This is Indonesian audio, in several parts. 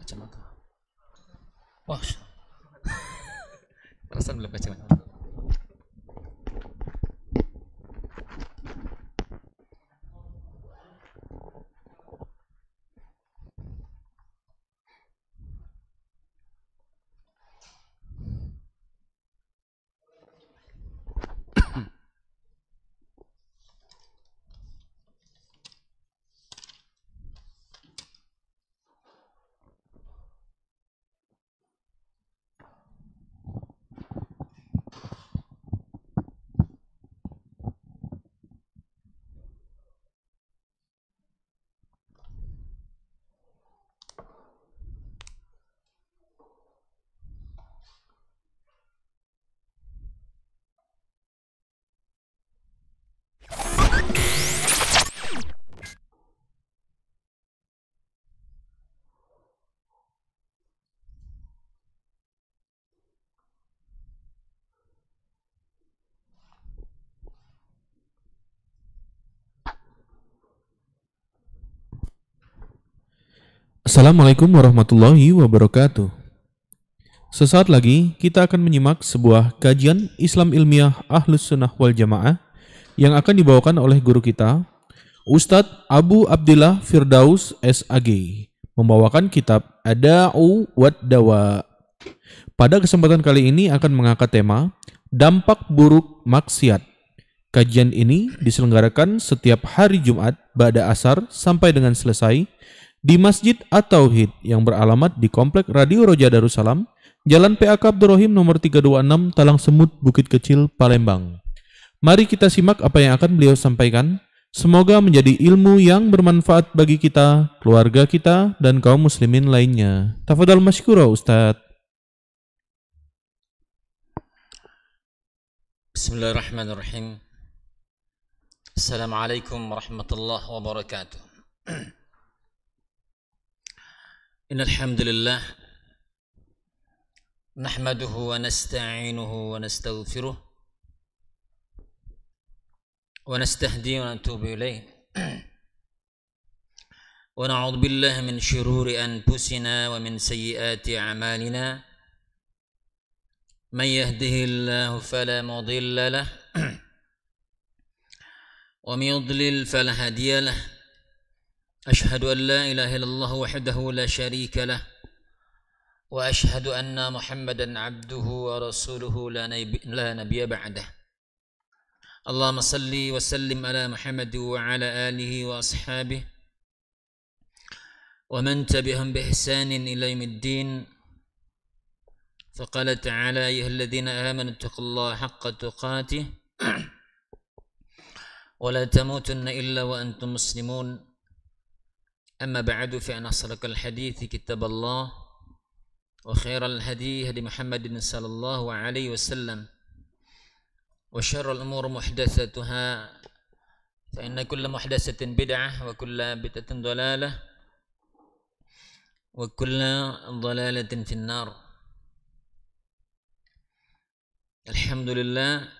kacamata. Wah, perasaan belum kacamata. Assalamualaikum warahmatullahi wabarakatuh. Sesaat lagi kita akan menyimak sebuah kajian Islam ilmiah Ahlus Sunnah wal Jamaah yang akan dibawakan oleh guru kita, Ustadz Abu Abdillah Firdaus SAG, membawakan kitab Ada'u wad Dawa. Pada kesempatan kali ini akan mengangkat tema Dampak Buruk Maksiat. Kajian ini diselenggarakan setiap hari Jumat ba'da asar sampai dengan selesai di Masjid At-Tauhid yang beralamat di Komplek Radio Roja Darussalam, Jalan PAK Abdurrahim nomor 326 Talang Semut, Bukit Kecil, Palembang. Mari kita simak apa yang akan beliau sampaikan. Semoga menjadi ilmu yang bermanfaat bagi kita, keluarga kita, dan kaum muslimin lainnya. Tafadhal masykura Ustadz. Bismillahirrahmanirrahim. Assalamualaikum warahmatullahi wabarakatuh. Innal hamdalillah nahmaduhu wa nasta'inuhu wa nastaghfiruh wa nastahdihi wa natubu ilayh. Wa na'udzu billahi min shururi anfusina wa min sayyiati a'malina. Man yahdihillahu fala mudilla lahu wa man yudlil fala hadiya lahu. Ashhadu an la ilaha illallah wahdahu la syarika lahu wa ashhadu anna Muhammadan abduhu wa rasuluhu la nabiyya ba'dah. Allahumma salli wa sallim ala Muhammad wa ala alihi wa ashabihi wa man tabi'ahum bi ihsanin ila yaumiddin. فقال تعالى: يا الذين آمنوا اتقوا الله حق تقاته ولا تموتن إلا وأنتم مسلمون. أما بعد فإن أصدق الحديث كتاب الله وخير الهدي هدي محمد صلى الله عليه وسلم وشر الأمور محدثاتها فإن كل محدثة بدعة وكل بدعة ضلالة وكل ضلالة في النار. Alhamdulillah,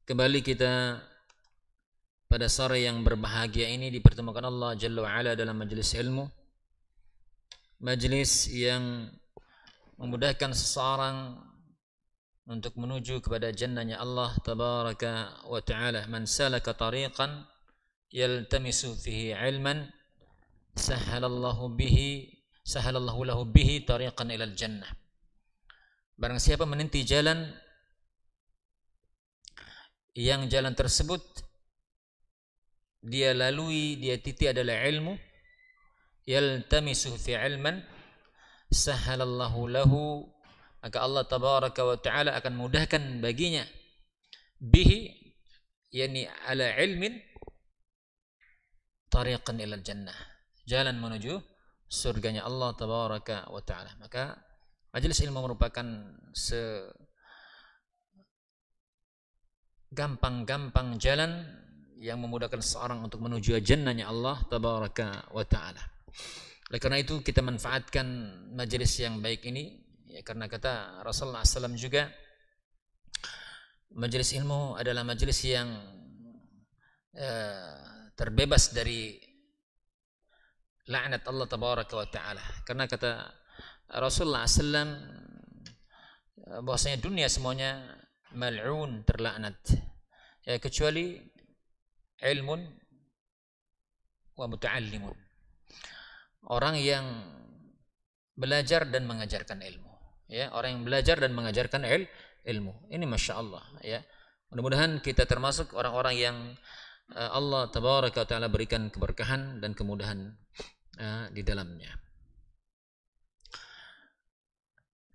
kembali kita pada sore yang berbahagia ini dipertemukan Allah Jalla wa'ala dalam majelis ilmu, majelis yang memudahkan seseorang untuk menuju kepada jannahnya Allah Tabaraka wa Ta'ala. Man salaka tariqan yaltamisu fihi ilman sahalallahu lahu bihi tariqan ilal jannah. Barang siapa meniti jalan yang jalan tersebut dia lalui, dia titi adalah ilmu, yaltamisu fi ilman sahalallahu lahu, maka Allah Tabaraka wa Ta'ala akan mudahkan baginya bihi, yani ala ilmin, tariqan ilal jannah, jalan menuju surganya Allah Tabaraka wa Ta'ala. Maka majelis ilmu merupakan gampang-gampang jalan yang memudahkan seorang untuk menuju jannahnya Allah Tabaraka wa Ta'ala. Oleh karena itu kita manfaatkan majelis yang baik ini, ya, karena kata Rasulullah SAW juga, majelis ilmu adalah majelis yang terbebas dari laknat Allah tabaraka wa taala. Karena kata Rasulullah SAW bahwasanya dunia semuanya mal'un, terlaknat, ya, kecuali ilmun wa muta'allimun, orang yang belajar dan mengajarkan ilmu, ya, orang yang belajar dan mengajarkan ilmu. Ini masya Allah, ya. Mudah-mudahan kita termasuk orang-orang yang Allah tabaraka wa taala berikan keberkahan dan kemudahan di dalamnya.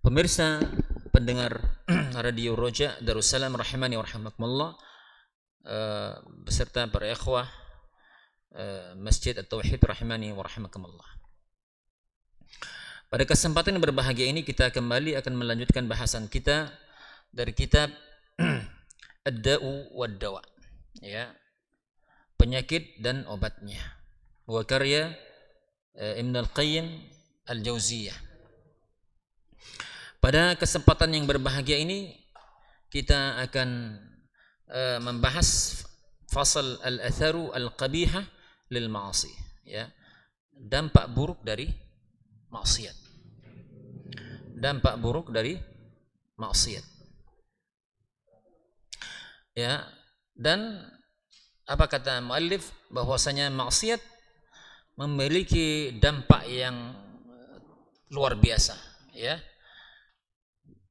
Pemirsa, pendengar Radio Roja Darussalam rahimani wa rahimakumullah, beserta para ikhwah Masjid At-Tauhid rahimani wa rahimakumullah. Pada kesempatan yang berbahagia ini kita kembali akan melanjutkan bahasan kita dari kitab Ad-Da'u wad-Dawa, ya, penyakit dan obatnya, wa karya Ibn Al-Qayyim Al-Jauziyah. Pada kesempatan yang berbahagia ini kita akan membahas fasal al-atharu al-qabihah lil ma'asi, ya, dampak buruk dari maksiat. Dampak buruk dari maksiat. Ya, dan apa kata muallif, bahwasanya maksiat memiliki dampak yang luar biasa, ya.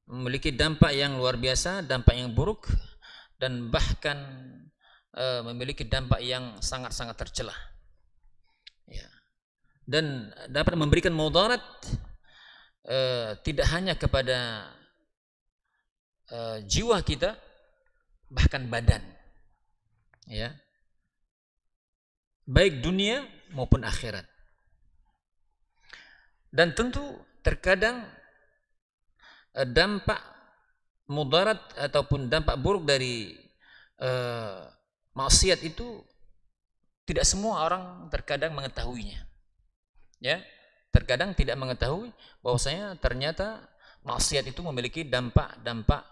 Memiliki dampak yang luar biasa, dampak yang buruk, dan bahkan memiliki dampak yang sangat-sangat tercela, ya. Dan dapat memberikan mudarat tidak hanya kepada jiwa kita, bahkan badan, ya, baik dunia maupun akhirat. Dan tentu terkadang dampak mudarat ataupun dampak buruk dari maksiat itu tidak semua orang terkadang mengetahuinya, ya. Terkadang tidak mengetahui bahwasanya ternyata maksiat itu memiliki dampak-dampak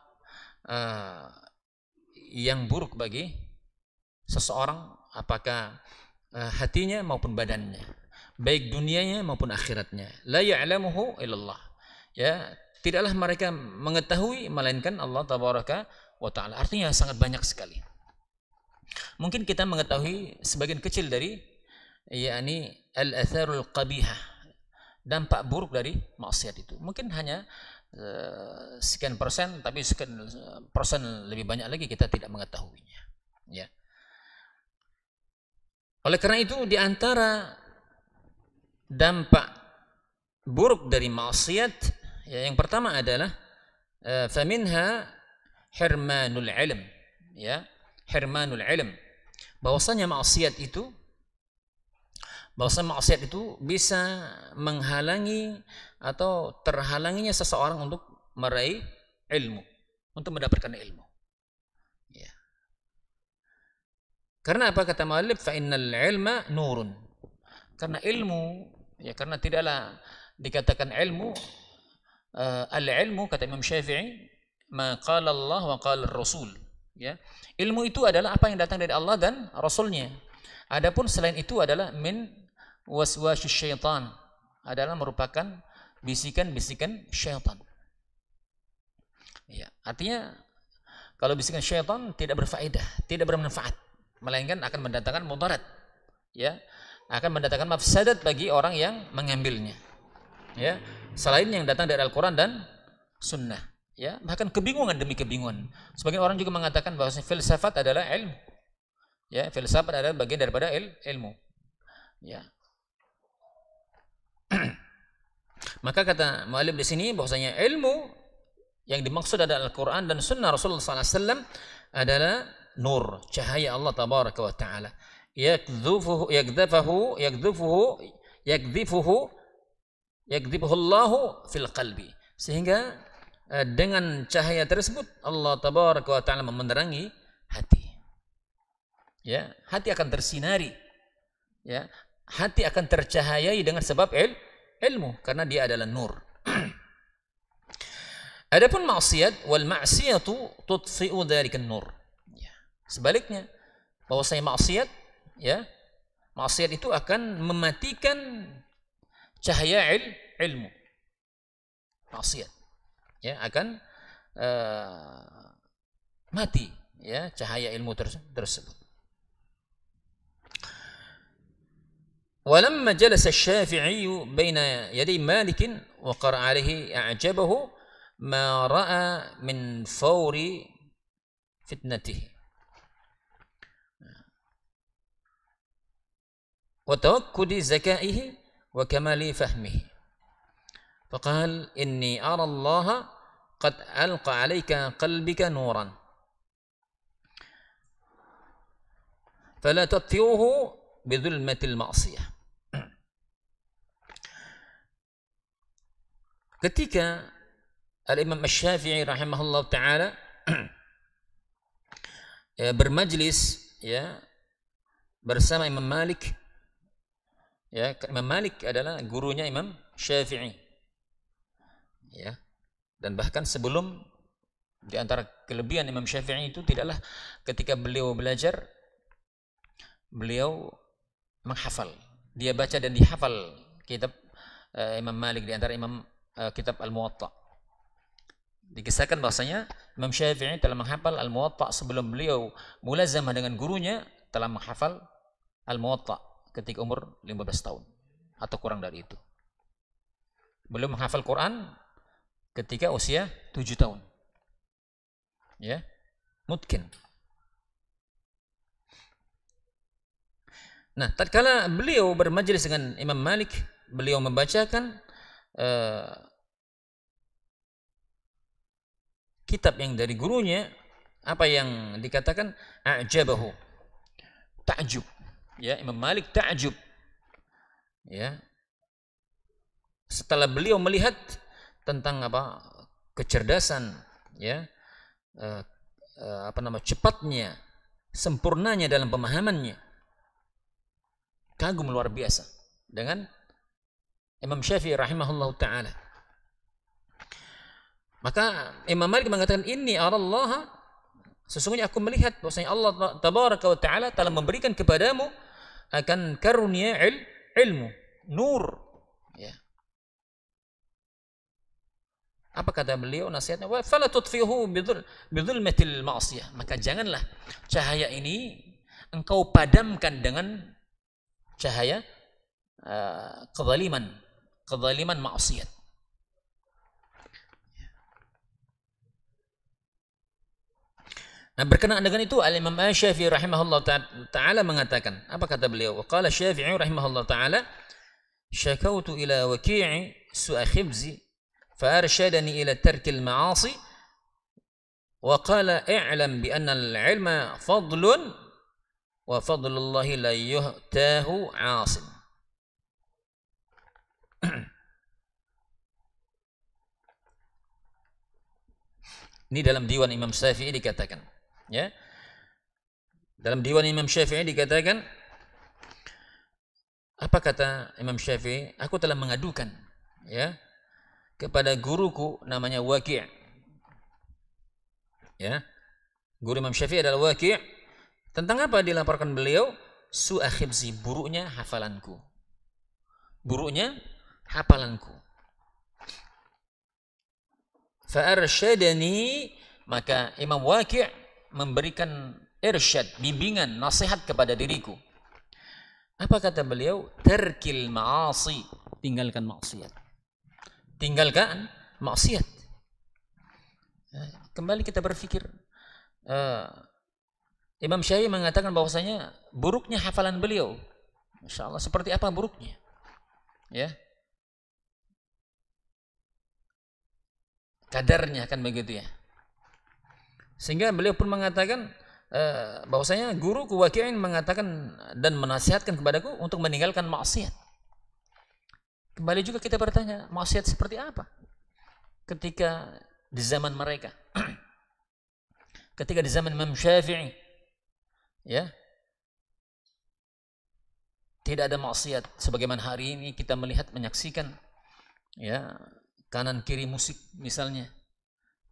yang buruk bagi seseorang, apakah hatinya maupun badannya, baik dunianya maupun akhiratnya. La ya'lamuhu illallah, ya, tidaklah mereka mengetahui melainkan Allah tabaraka wa taala. Artinya sangat banyak sekali. Mungkin kita mengetahui sebagian kecil dari, yakni al-atharul qabihah, dampak buruk dari maksiat itu. Mungkin hanya sekian persen, tapi sekian persen lebih banyak lagi kita tidak mengetahuinya, ya. Oleh karena itu, di antara dampak buruk dari maksiat, ya, yang pertama adalah faminha hirmanul ilm, ya, hirmanul ilm, bahwasanya maksiat itu bisa menghalangi atau terhalanginya seseorang untuk meraih ilmu, untuk mendapatkan ilmu, ya. Karena apa kata muallif, fa innal ilma nurun, karena ilmu, ya, karena tidaklah dikatakan ilmu, al-ilmu kata Imam Syafi'i, ma qala Allah wa qala Rasul, ya. Ilmu itu adalah apa yang datang dari Allah dan Rasulnya. Adapun selain itu adalah min waswasyus syaitan, adalah merupakan bisikan-bisikan syaitan, ya. Artinya kalau bisikan syaitan tidak berfaedah, tidak bermanfaat, melainkan akan mendatangkan mudarat, ya, akan mendatangkan mafsadat bagi orang yang mengambilnya, ya, selain yang datang dari Al-Quran dan Sunnah, ya. Bahkan kebingungan demi kebingungan. Sebagian orang juga mengatakan bahwa filsafat adalah ilmu, ya, filsafat adalah bagian daripada ilmu, ya. Maka kata mu'alif di sini bahwasanya ilmu yang dimaksud adalah Al-Quran dan Sunnah Rasulullah SAW adalah nur, cahaya Allah tabaraka wa ta'ala, yakdhufuhu Allahu fil qalbi, sehingga dengan cahaya tersebut Allah tabaraka wa ta'ala menerangi hati, ya. Hati akan tersinari, ya, hati akan tercahayai dengan sebab ilmu, karena dia adalah nur. Adapun maksiat, wal ma'siyatu tudfi'u dzalikan nur, ya. Sebaliknya, bahwasanya maksiat, ya, maksiat itu akan mematikan cahaya ilmu, maksiat, ya akan mati, ya cahaya ilmu tersebut. ولما جلس الشافعي بين يدي مالك وقرأ عليه أعجبه ما رأى من فور فتنته وتوكد ذكائه وكمال فهمه فقال إني أرى الله قد ألقى عليك قلبك نورا فلا تطفئه بظلمة المعصية. Ketika Al-Imam Asy-Syafi'i rahimahullah ta'ala bermajlis ya bersama Imam Malik, ya Imam Malik adalah gurunya Imam Syafi'i, ya, dan bahkan sebelum, di antara kelebihan Imam Syafi'i itu tidaklah ketika beliau belajar beliau menghafal, dia baca dan dihafal kitab Imam Malik, di antara kitab Al-Muwatta. Dikisahkan bahwasanya Imam Syafi'i telah menghafal Al-Muwatta sebelum beliau mulazamah dengan gurunya, telah menghafal Al-Muwatta ketika umur 15 tahun atau kurang dari itu. Beliau menghafal Quran ketika usia 7 tahun. Ya, mutkin. Nah, tatkala beliau bermajlis dengan Imam Malik, beliau membacakan kitab yang dari gurunya, apa yang dikatakan a'jabahu, ta'jub, ya Imam Malik ta'jub, ya setelah beliau melihat tentang kecerdasan, ya cepatnya, sempurnanya dalam pemahamannya, kagum luar biasa dengan Imam Syafi'i rahimahullah ta'ala. Maka Imam Malik mengatakan, inni arallaha, sesungguhnya aku melihat bahwasanya Allah tabaraka wa ta'ala telah memberikan kepadamu akan karunia ilmu, nur, ya. Apa kata beliau nasihatnya? Wa fala tudfihu bidzulmatil ma'siyah, maka janganlah cahaya ini engkau padamkan dengan cahaya kezaliman maksiat. Nah, berkenaan dengan itu Al-Imam Asy-Syafi'i rahimahullah ta'ala mengatakan, apa kata beliau? Qala Syafi'i rahimahullah ta'ala, syakautu ila waqi'i su'a khibzi fa arsyadani ila tarkil ma'asi wa qala i'lam bi anna al-'ilma fadlun wa fadlullahi la yuhtahu 'asin. Ini dalam diwan Imam Syafi'i dikatakan, ya. Dalam diwan Imam Syafi'i dikatakan, apa kata Imam Syafi'i? Aku telah mengadukan, ya, kepada guruku namanya Waqi'. Ya. Guru Imam Syafi'i adalah Waqi'. Tentang apa dilaporkan beliau? Su'a khibzi, buruknya hafalanku. Buruknya hafalanku. Fa'arsyadani, maka Imam Waqi' memberikan irsyad, bimbingan, nasihat kepada diriku. Apa kata beliau? Tarkil ma'asi, tinggalkan maksiat. Tinggalkan maksiat. Kembali kita berpikir, Imam Syafi'i mengatakan bahwasanya buruknya hafalan beliau. Masya Allah, seperti apa buruknya? Ya, kadarnya kan begitu, ya. Sehingga beliau pun mengatakan bahwasanya guruku Waqi'in mengatakan dan menasihatkan kepadaku untuk meninggalkan maksiat. Kembali juga kita bertanya, maksiat seperti apa ketika di zaman mereka? Ketika di zaman Imam Syafi'i, ya, tidak ada maksiat sebagaimana hari ini kita melihat, menyaksikan, ya, kanan kiri musik misalnya,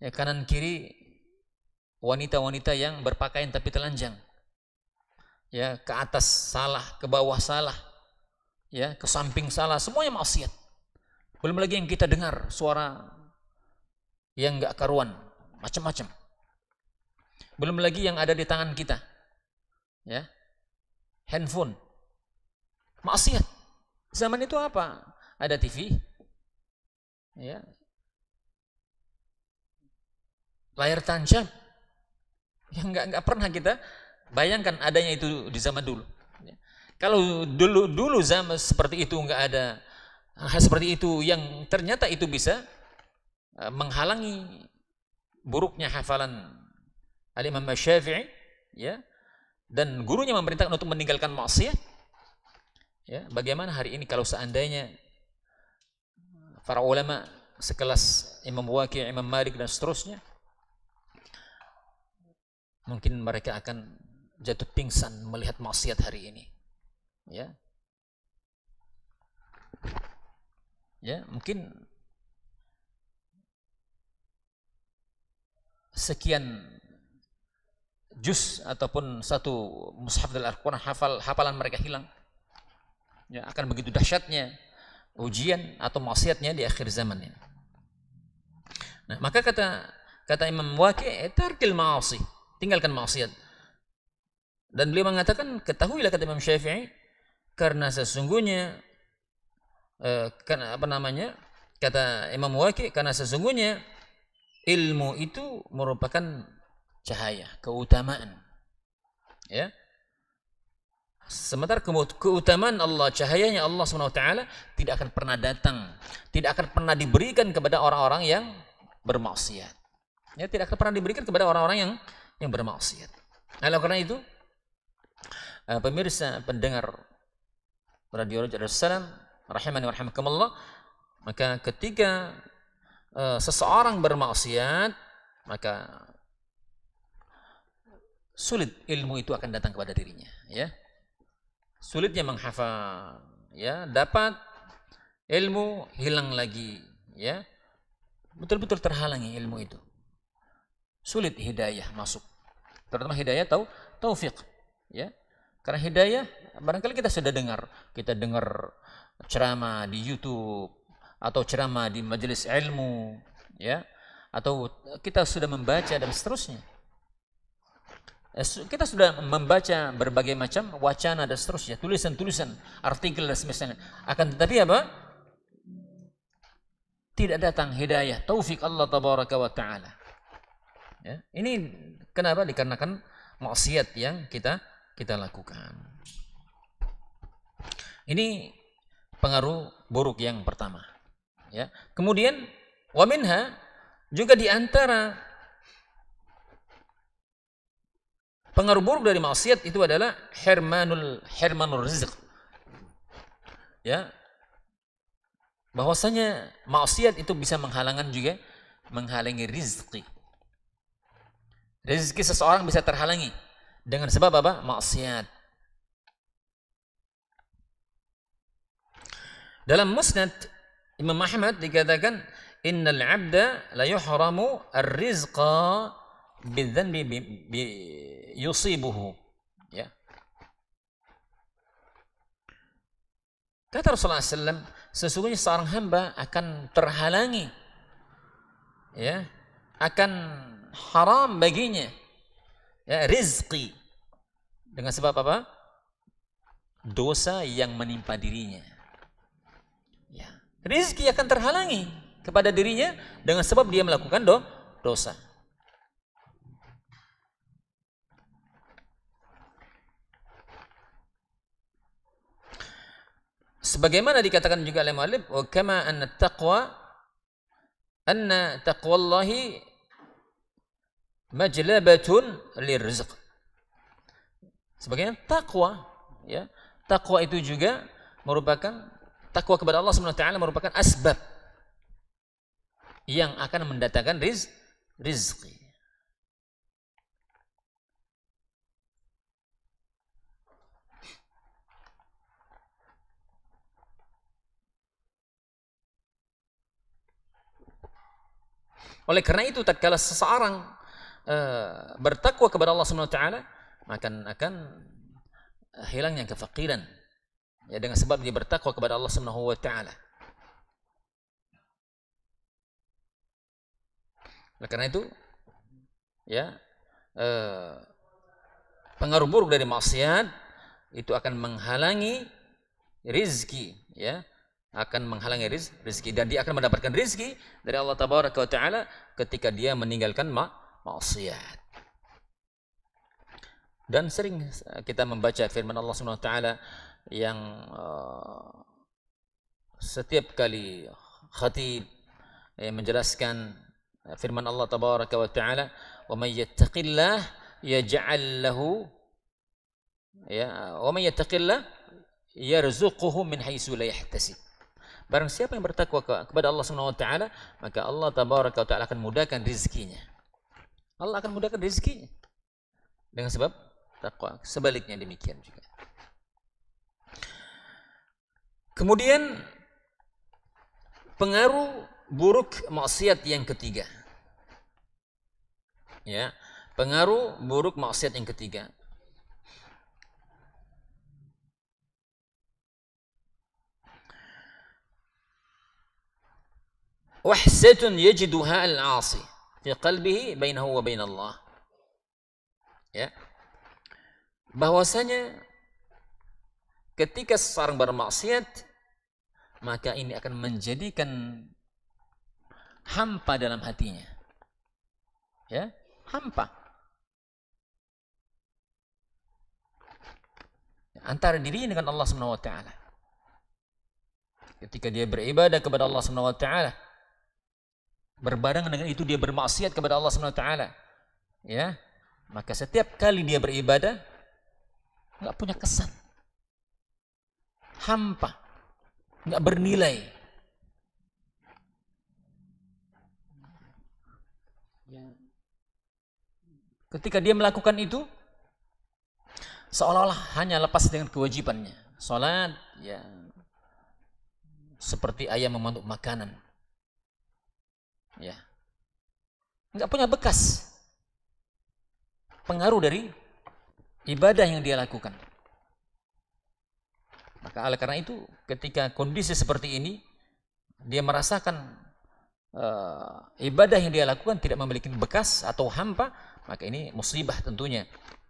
ya, kanan kiri wanita-wanita yang berpakaian tapi telanjang, ya, ke atas salah, ke bawah salah, ya, ke samping salah, semuanya maksiat. Belum lagi yang kita dengar suara yang nggak karuan, macam-macam. Belum lagi yang ada di tangan kita, ya, handphone, maksiat. Zaman itu apa? Ada TV, ya, layar tancap, yang nggak pernah kita bayangkan adanya itu di zaman dulu. Ya. Kalau dulu zaman seperti itu nggak ada hal seperti itu, yang ternyata itu bisa menghalangi buruknya hafalan Al-Imam Syafi'i, ya, dan gurunya memerintahkan untuk meninggalkan maksiat. Ya, bagaimana hari ini kalau seandainya para ulama sekelas Imam Waqi', Imam Malik dan seterusnya, mungkin mereka akan jatuh pingsan melihat maksiat hari ini. Ya. Ya, mungkin sekian juz ataupun satu mushaf Al-Quran hafalan mereka hilang. Ya, akan begitu dahsyatnya ujian atau maksiatnya di akhir zaman ini. Nah, maka kata Imam Waqi', tarkil ma'asi, tinggalkan maksiat. Dan beliau mengatakan, ketahuilah, kata Imam Syafi'i, karena sesungguhnya kata Imam Waqi', karena sesungguhnya ilmu itu merupakan cahaya, keutamaan. Ya. Sementara keutamaan Allah, cahayanya Allah SWT tidak akan pernah datang, tidak akan pernah diberikan kepada orang-orang yang bermaksiat. Ya, tidak akan pernah diberikan kepada orang-orang yang bermaksiat. Nah, karena itu, pemirsa, pendengar Radio Raja Darussalam, rahimani wa rahimakumullah, maka ketika seseorang bermaksiat, maka sulit ilmu itu akan datang kepada dirinya, ya. Sulitnya menghafal, ya, dapat ilmu hilang lagi, ya. Betul-betul terhalangi ilmu itu. Sulit hidayah masuk. Terutama hidayah taufik, ya. Karena hidayah barangkali kita sudah dengar, kita dengar ceramah di YouTube atau ceramah di majelis ilmu, ya, atau kita sudah membaca dan seterusnya. Kita sudah membaca berbagai macam wacana dan seterusnya, tulisan-tulisan, artikel dan semisalnya. Akan tetapi apa? Tidak datang hidayah, taufik Allah tabaraka wa ta'ala. Ya, ini kenapa? Dikarenakan maksiat yang kita lakukan. Ini pengaruh buruk yang pertama. Ya. Kemudian wa minha, juga di antara pengaruh buruk dari maksiat itu adalah hirmanul rizq. Ya. Bahwasanya maksiat itu bisa menghalangi rizki. Rizki seseorang bisa terhalangi dengan sebab apa? Maksiat. Dalam Musnad Imam Ahmad dikatakan, innal 'abda la yuhramu ar-rizqa bidzanbi yusibuhu. Ya. Kata Rasulullah SAW, sesungguhnya seorang hamba akan terhalangi, ya, akan haram baginya, ya, rizki, dengan sebab apa? Dosa yang menimpa dirinya. Ya. Rizki akan terhalangi kepada dirinya dengan sebab dia melakukan dosa. Sebagaimana dikatakan juga oleh mu'allif, wa kama anna taqwallahi majlabatun lirizq. Sebagaimana takwa, ya, takwa itu juga merupakan, takwa kepada Allah Subhanahu wa taala merupakan asbab yang akan mendatangkan rizki. Oleh karena itu, tatkala seseorang bertakwa kepada Allah Subhanahu wa taala, akan hilangnya kefakiran, Ya, dengan sebab dia bertakwa kepada Allah Subhanahu wa taala. Oleh karena itu, ya, pengaruh buruk dari maksiat itu akan menghalangi rizki, ya, akan menghalangi rizki, dan dia akan mendapatkan rizki dari Allah Tabaraka wa taala ketika dia meninggalkan maksiat. Dan sering kita membaca firman Allah Subhanahu wa taala yang setiap kali khatib menjelaskan firman Allah Tabaraka wa taala, "Wa may yattaqillah yaj'al lahu wa may yattaqillah yarzuquhu min haitsu la yahtasib." Barang siapa yang bertakwa kepada Allah Subhanahu wa taala, maka Allah Tabaraka wa taala akan mudahkan rezekinya. Allah akan mudahkan rezekinya dengan sebab takwa. Sebaliknya demikian juga. Kemudian pengaruh buruk maksiat yang ketiga. Ya, pengaruh buruk maksiat yang ketiga. Wahsatun yajiduha al-'asi fi qalbihi bainahu wa bain Allah. Ya. Bahwasanya ketika seseorang bermaksiat, maka ini akan menjadikan hampa dalam hatinya. Ya, hampa. Antara dirinya dengan Allah Subhanahu wa taala. Ketika dia beribadah kepada Allah Subhanahu wa taala, berbarengan dengan itu dia bermaksiat kepada Allah Subhanahu wa taala. Ya. Maka setiap kali dia beribadah enggak punya kesan. Hampa. Enggak bernilai. Ketika dia melakukan itu, seolah-olah hanya lepas dengan kewajibannya. Salat, ya, seperti ayam memantuk makanan. Ya, nggak punya bekas pengaruh dari ibadah yang dia lakukan. Maka oleh karena itu, ketika kondisi seperti ini, dia merasakan ibadah yang dia lakukan tidak memiliki bekas atau hampa, maka ini musibah tentunya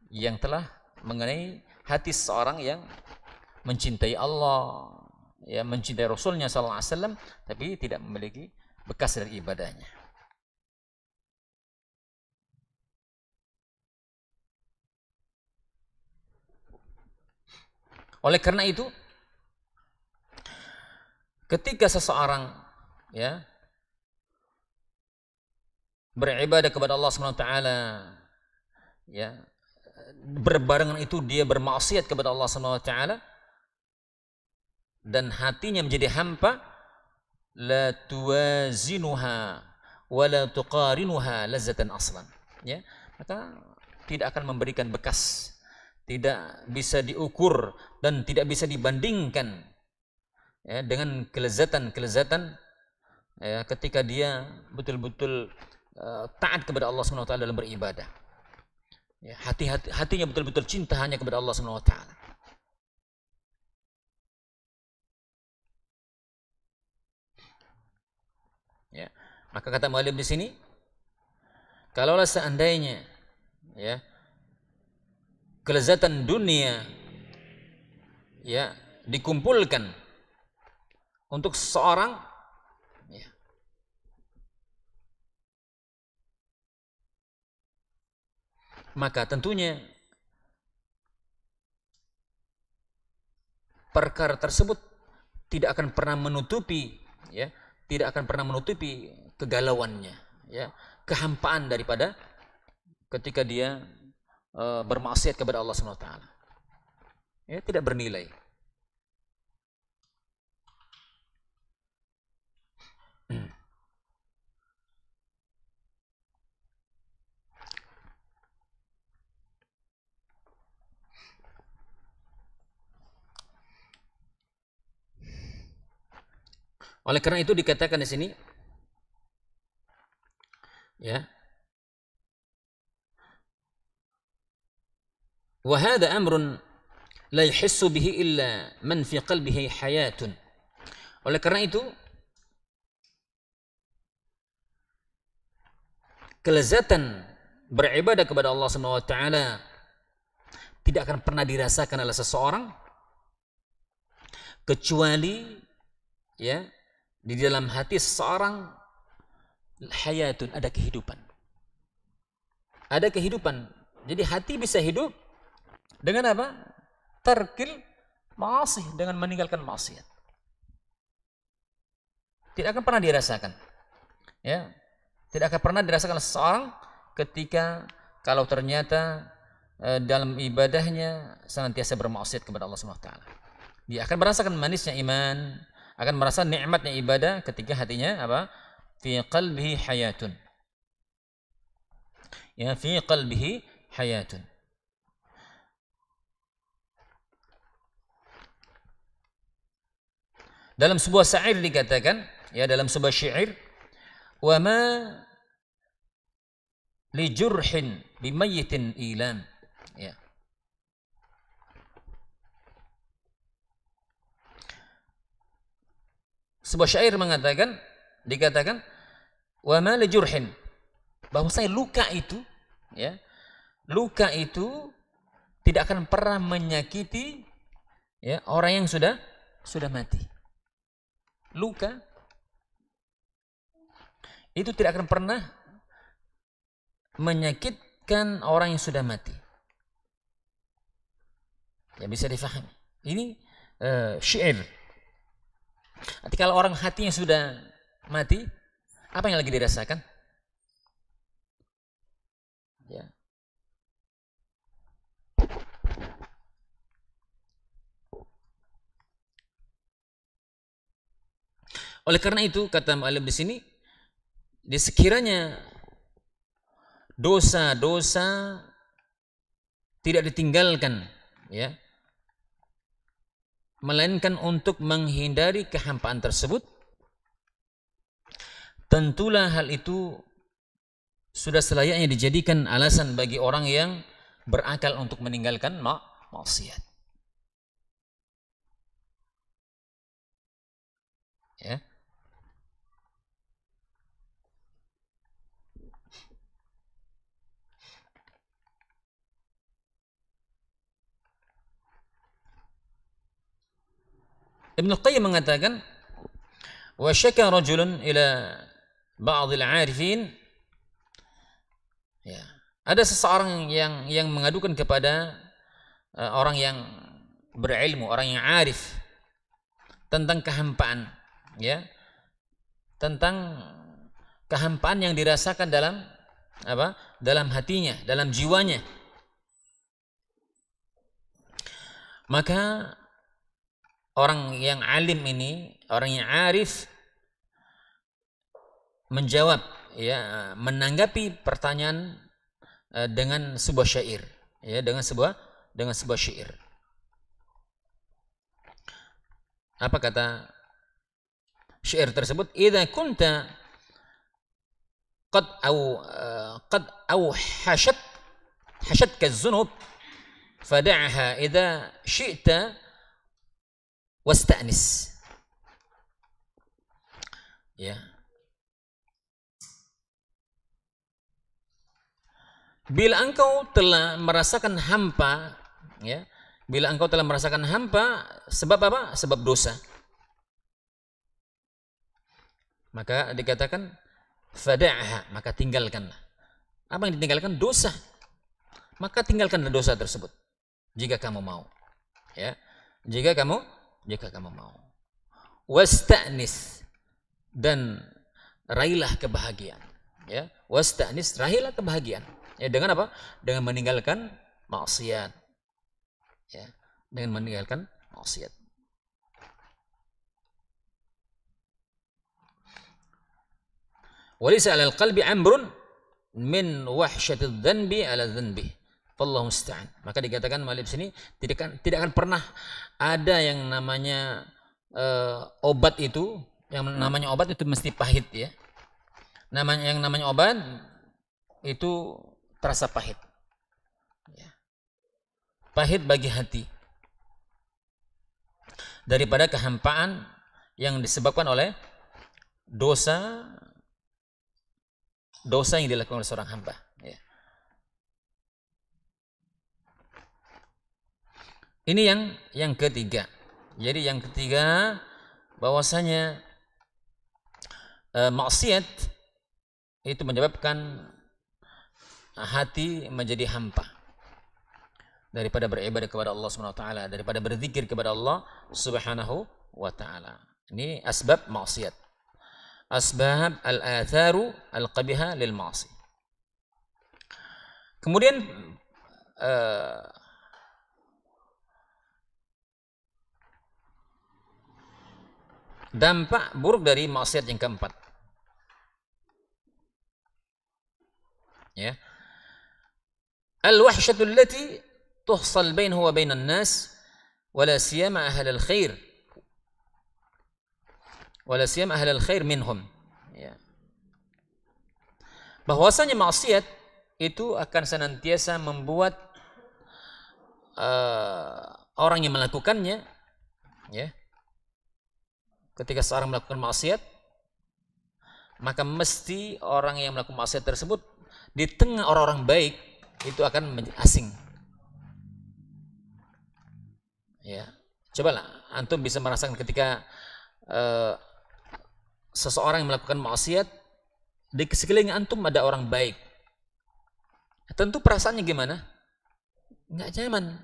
yang telah mengenai hati seorang yang mencintai Allah, ya, mencintai Rasulnya sallallahu alaihi wasallam, tapi tidak memiliki bekas dari ibadahnya. Oleh karena itu, ketika seseorang, ya, beribadah kepada Allah Subhanahu wa taala, ya, berbarengan itu dia bermaksiat kepada Allah Subhanahu wa taala dan hatinya menjadi hampa, la tuwazinuha wa la tuqarinuha lazatan aslan, ya, maka tidak akan memberikan bekas, tidak bisa diukur dan tidak bisa dibandingkan, ya, dengan kelezatan-kelezatan, ya, ketika dia betul-betul taat kepada Allah Subhanahu wa taala dalam beribadah. Ya, hatinya betul-betul cinta hanya kepada Allah Subhanahu wa taala. Ya, maka kata mu'allif di sini, kalaulah seandainya, ya, kelezatan dunia, ya, dikumpulkan untuk seseorang, ya, maka tentunya perkara tersebut tidak akan pernah menutupi, ya, tidak akan pernah menutupi kegalauannya, ya, kehampaan daripada ketika dia bermaksiat kepada Allah Subhanahu wa taala. Ya, tidak bernilai. Oleh karena itu dikatakan di sini, ya, wa hadha amrun la yahissu bihi illa man fi qalbihi hayatun. Oleh karena itu, kelezatan beribadah kepada Allah Subhanahu wa taala tidak akan pernah dirasakan oleh seseorang kecuali ya di dalam hati seseorang hayatun, ada kehidupan. Ada kehidupan. Jadi hati bisa hidup dengan apa? Tarkil ma'asi, dengan meninggalkan maksiat. Tidak akan pernah dirasakan. Ya. Tidak akan pernah dirasakan oleh seseorang ketika kalau ternyata dalam ibadahnya senantiasa bermaksiat kepada Allah Subhanahu wa taala. Dia akan merasakan manisnya iman, akan merasa nikmatnya ibadah ketika hatinya apa? Fi qalbihi hayatun. Ya, fi qalbihi hayatun. Dalam sebuah syair dikatakan, ya dalam sebuah syair, wa ma li jurhin bimayyitin ilam. Ya. Sebuah syair dikatakan wa ma li jurhin, bahwasanya luka itu ya, luka itu tidak akan pernah menyakiti ya orang yang sudah mati. Luka itu tidak akan pernah menyakitkan orang yang sudah mati. Ya, bisa difahami. Ini syair. Nanti kalau orang hatinya sudah mati, apa yang lagi dirasakan? Ya. Oleh karena itu kata mu'allif di sini, di sekiranya dosa-dosa tidak ditinggalkan, ya, melainkan untuk menghindari kehampaan tersebut, tentulah hal itu sudah selayaknya dijadikan alasan bagi orang yang berakal untuk meninggalkan maksiat. Ya. Ibnu Qayyim mengatakan, wa syaka rajulun ila ba'dil 'arifin. Ya, ada seseorang yang mengadukan kepada orang yang berilmu, orang yang arif, tentang kehampaan, ya, tentang kehampaan yang dirasakan dalam apa? Dalam hatinya, dalam jiwanya. Maka orang yang alim ini, orang yang arif, menjawab, ya, menanggapi pertanyaan dengan sebuah syair, ya, dengan sebuah syair. Apa kata syair tersebut? Idza kunta qad hashatka az-zunub fad'aha idza syi'ta wasta'nis. Ya. Bila engkau telah merasakan hampa, ya, bila engkau telah merasakan hampa, sebab apa? Sebab dosa. Maka dikatakan fada'ha, maka tinggalkanlah. Apa yang ditinggalkan? Dosa. Maka tinggalkanlah dosa tersebut jika kamu mau. Ya. Jika kamu mau. Wasta'nis, dan raihlah kebahagiaan. Ya. Wasta'nis, raihlah kebahagiaan. Ya, dengan apa? Dengan meninggalkan maksiat. Ya, dengan meninggalkan maksiat. Walisa 'alal qalbi amrun min wahsyatidz dzanbi 'ala dzanbi. Wallahu musta'an. Maka dikatakan mu'allif sini tidak akan pernah ada yang namanya obat itu, yang namanya obat itu mesti pahit, ya. Yang namanya obat itu terasa pahit. Ya. Pahit bagi hati. daripada kehampaan yang disebabkan oleh dosa yang dilakukan oleh seorang hamba. Ya. Ini yang ketiga. Jadi yang ketiga, bahwasanya maksiat itu menyebabkan hati menjadi hampa daripada beribadah kepada Allah Subhanahu wa taala, daripada berzikir kepada Allah Subhanahu wa taala. Ini asbab maksiat. Asbab al-atharu al-qabiha lil ma'asi. Kemudian dampak buruk dari maksiat yang keempat. Ya. Al-wahsyatu allati tuhsal bainahu wa bainan nas wala siyama ahlal khair. Wala siyama ahlal khair minhum. Ya. Bahwasanya maksiat itu akan senantiasa membuat orang yang melakukannya, ya, ketika seorang melakukan maksiat, maka mesti orang yang melakukan maksiat tersebut di tengah orang-orang baik itu akan asing. Ya, cobalah antum bisa merasakan ketika seseorang yang melakukan maksiat, di sekeliling antum ada orang baik. Tentu perasaannya gimana? Nggak nyaman.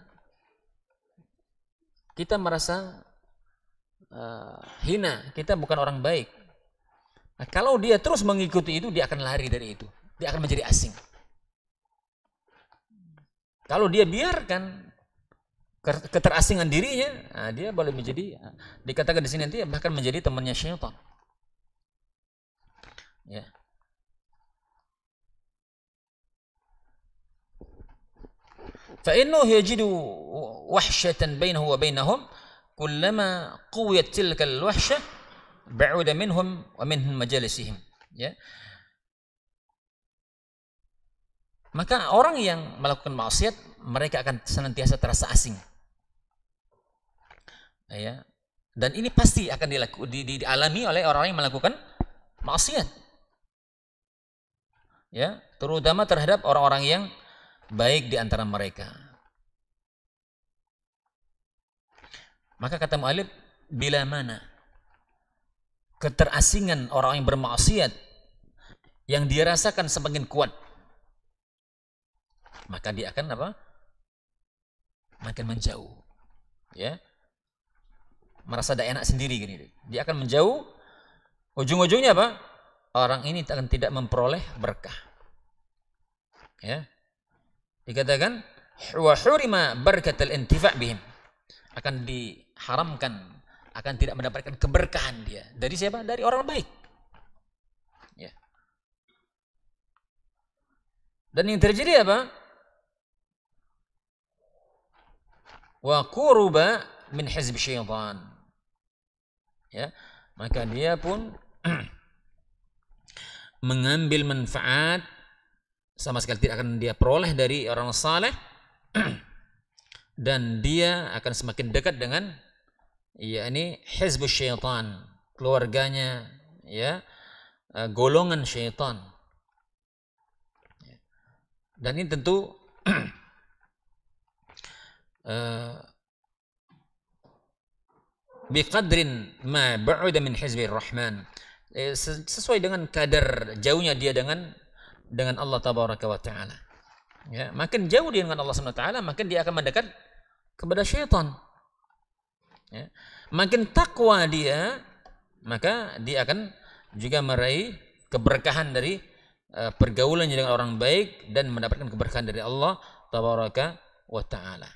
Kita merasa hina, kita bukan orang baik. Nah, kalau dia terus mengikuti itu, dia akan lari dari itu, dia akan menjadi asing. Kalau dia biarkan keterasingan dirinya, nah dia boleh menjadi, dikatakan di sini nanti bahkan menjadi temannya syaitan. Ya. Fa innahu yajidu wahsyatan bainahu wa bainahum kullama quwiyat tilka al-wahsyah ba'uda minhum wa min majalisihim. Ya. Maka orang yang melakukan maksiat, mereka akan senantiasa terasa asing. Ya. Dan ini pasti akan dialami oleh orang yang melakukan maksiat. Ya, terutama terhadap orang-orang yang baik di antara mereka. Maka kata mu'allif, bila mana keterasingan orang yang bermaksiat yang dirasakan semakin kuat, maka dia akan apa? Makin menjauh. Ya. Merasa tidak enak sendiri gini. Dia akan menjauh. Ujung-ujungnya apa? Orang ini akan tidak memperoleh berkah. Ya. Dikatakan wa hurima barakatul intifa' bihim. Akan diharamkan, akan tidak mendapatkan keberkahan dia. Dari siapa? Dari orang baik. Ya. Dan yang terjadi apa? Wa quruba min hizb syaitan. Ya, maka dia pun mengambil manfaat, sama sekali tidak akan dia peroleh dari orang saleh, dan dia akan semakin dekat dengan yakni hizb syaitan, keluarganya, ya, golongan syaitan. Dan ini tentu biqadrin ma ba'uda min hizbir rahman, sesuai dengan kadar jauhnya dia dengan Allah tabaraka wa taala. Ya, makin jauh dia dengan Allah subhanahu wa taala, makin dia akan mendekat kepada syaitan. Ya, makin takwa dia, maka dia akan juga meraih keberkahan dari pergaulannya dengan orang baik dan mendapatkan keberkahan dari Allah tabaraka wa taala.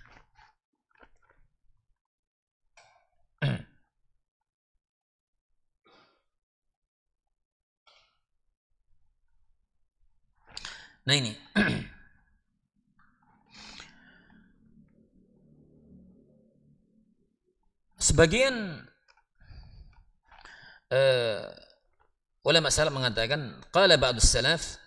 Nah ini sebagian ulama salaf mengatakan, qala ba'dus salaf,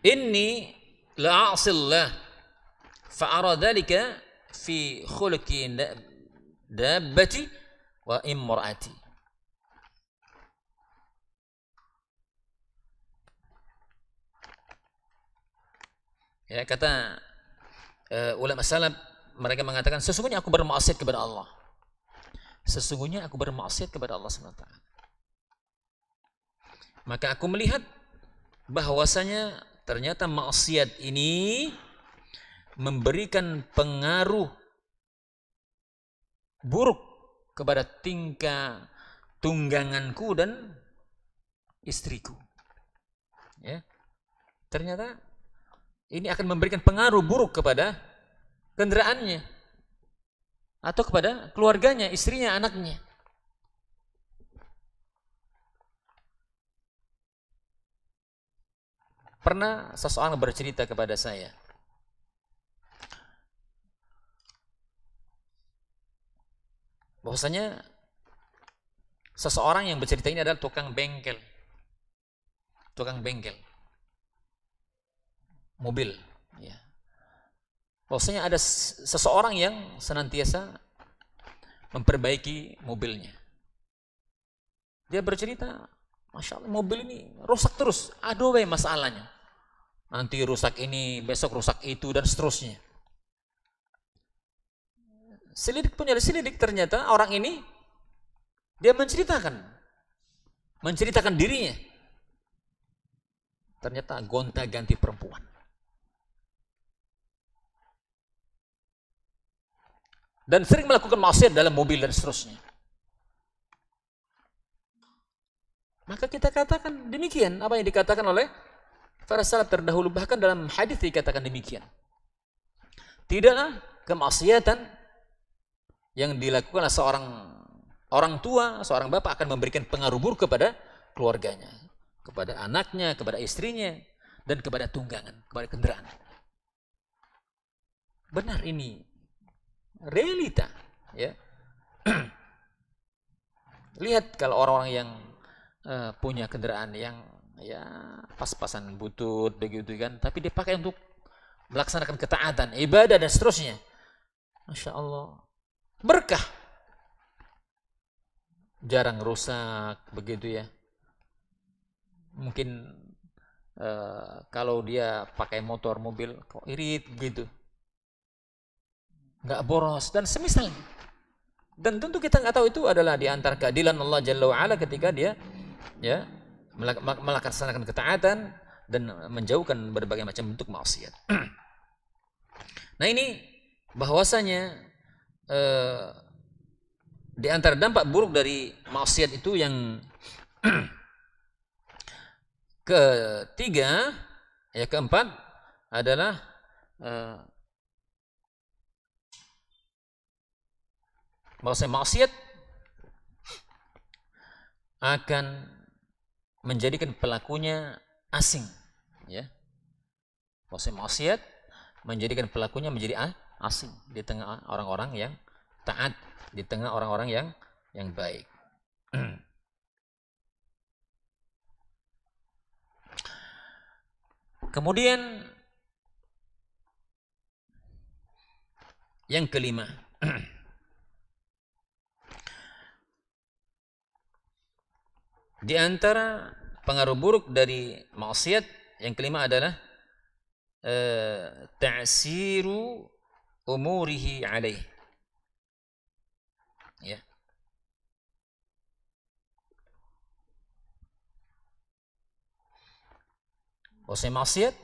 inni la'asillah Fa'ara dzalika fi khuluqi dabbati wa imraati. Ya, kata ulama salaf, mereka mengatakan sesungguhnya aku bermaksiat kepada Allah. Sesungguhnya aku bermaksiat kepada Allah SWT. Maka aku melihat bahwasanya ternyata maksiat ini memberikan pengaruh buruk kepada tingkah tungganganku dan istriku. Ya. Ternyata ini akan memberikan pengaruh buruk kepada kendaraannya atau kepada keluarganya, istrinya, anaknya. Pernah seseorang bercerita kepada saya, bahwasanya seseorang yang bercerita ini adalah tukang bengkel mobil, ya. Bahwasanya ada seseorang yang senantiasa memperbaiki mobilnya. Dia bercerita, Masya Allah, mobil ini rusak terus, aduh masalahnya. Nanti rusak ini, besok rusak itu, dan seterusnya. Selidik punya selidik, ternyata orang ini dia menceritakan dirinya. Ternyata gonta-ganti perempuan. Dan sering melakukan maksiat dalam mobil dan seterusnya. Maka kita katakan demikian apa yang dikatakan oleh para salaf terdahulu, bahkan dalam hadis dikatakan demikian. Tidaklah kemaksiatan yang dilakukan oleh seorang orang tua, seorang bapak akan memberikan pengaruh buruk kepada keluarganya, kepada anaknya, kepada istrinya, dan kepada tunggangan, kepada kendaraan. Benar, ini realita, ya. Lihat kalau orang-orang yang punya kendaraan yang ya pas-pasan butut begitu kan, tapi dipakai untuk melaksanakan ketaatan, ibadah dan seterusnya. Masya Allah, berkah, jarang rusak begitu ya. Mungkin kalau dia pakai motor mobil kok irit begitu, nggak boros dan semisalnya. Dan tentu kita nggak tahu itu adalah di antara keadilan Allah Jalla wa'ala ketika dia ya melaksanakan ketaatan dan menjauhkan berbagai macam bentuk maksiat. Nah, ini bahwasanya di antara dampak buruk dari maksiat itu yang ketiga, ya keempat adalah bahwasanya maksiat akan menjadikan pelakunya asing, ya. Bahwasanya maksiat menjadikan pelakunya menjadi asing di tengah orang-orang yang taat, di tengah orang-orang yang baik. Kemudian yang kelima, di antara pengaruh buruk dari maksiat yang kelima adalah ta'siru umurihi alaih, ya. Bahwasanya maksiat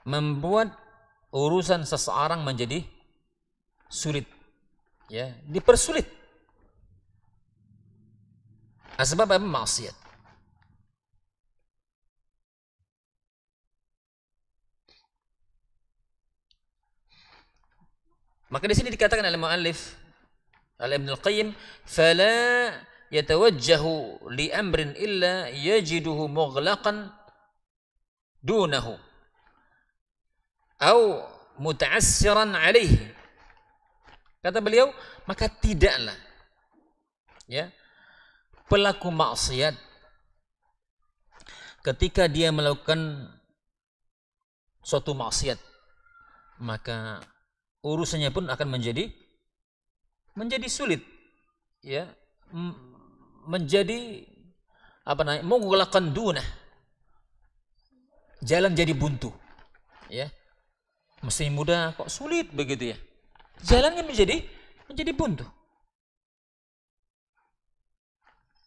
membuat urusan seseorang menjadi sulit, ya, dipersulit. Sebab apa? Maksiat. Maka di sini dikatakan oleh muallif Ibnu Al-Qayyim, fala yatawajjahu li amrin illa yajiduhu mughlaqan dunahu au muta'assiran alaihi. Kata beliau, maka tidaklah, ya, pelaku maksiat ketika dia melakukan suatu maksiat maka urusannya pun akan menjadi sulit, ya, menjadi mughlaqan dunah, jalan jadi buntu, ya. Mesti mudah kok sulit begitu ya, jalannya menjadi buntu.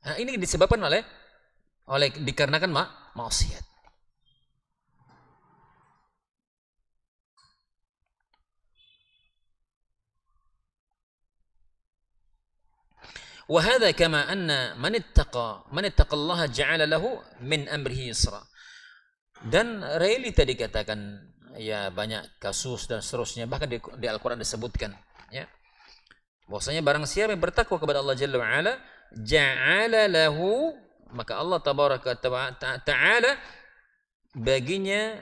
Nah, ini disebabkan oleh dikarenakan maksiat. وهذا كما أن من اتقى الله جعل له من أمره يسرا. Dan realita dikatakan, ya, banyak kasus dan seterusnya, bahkan di Al-Quran disebutkan, ya, bahwasanya barang siapa yang bertakwa kepada Allah Jalla wa Ala, ja'ala lahu, maka Allah tabaraka ta'ala baginya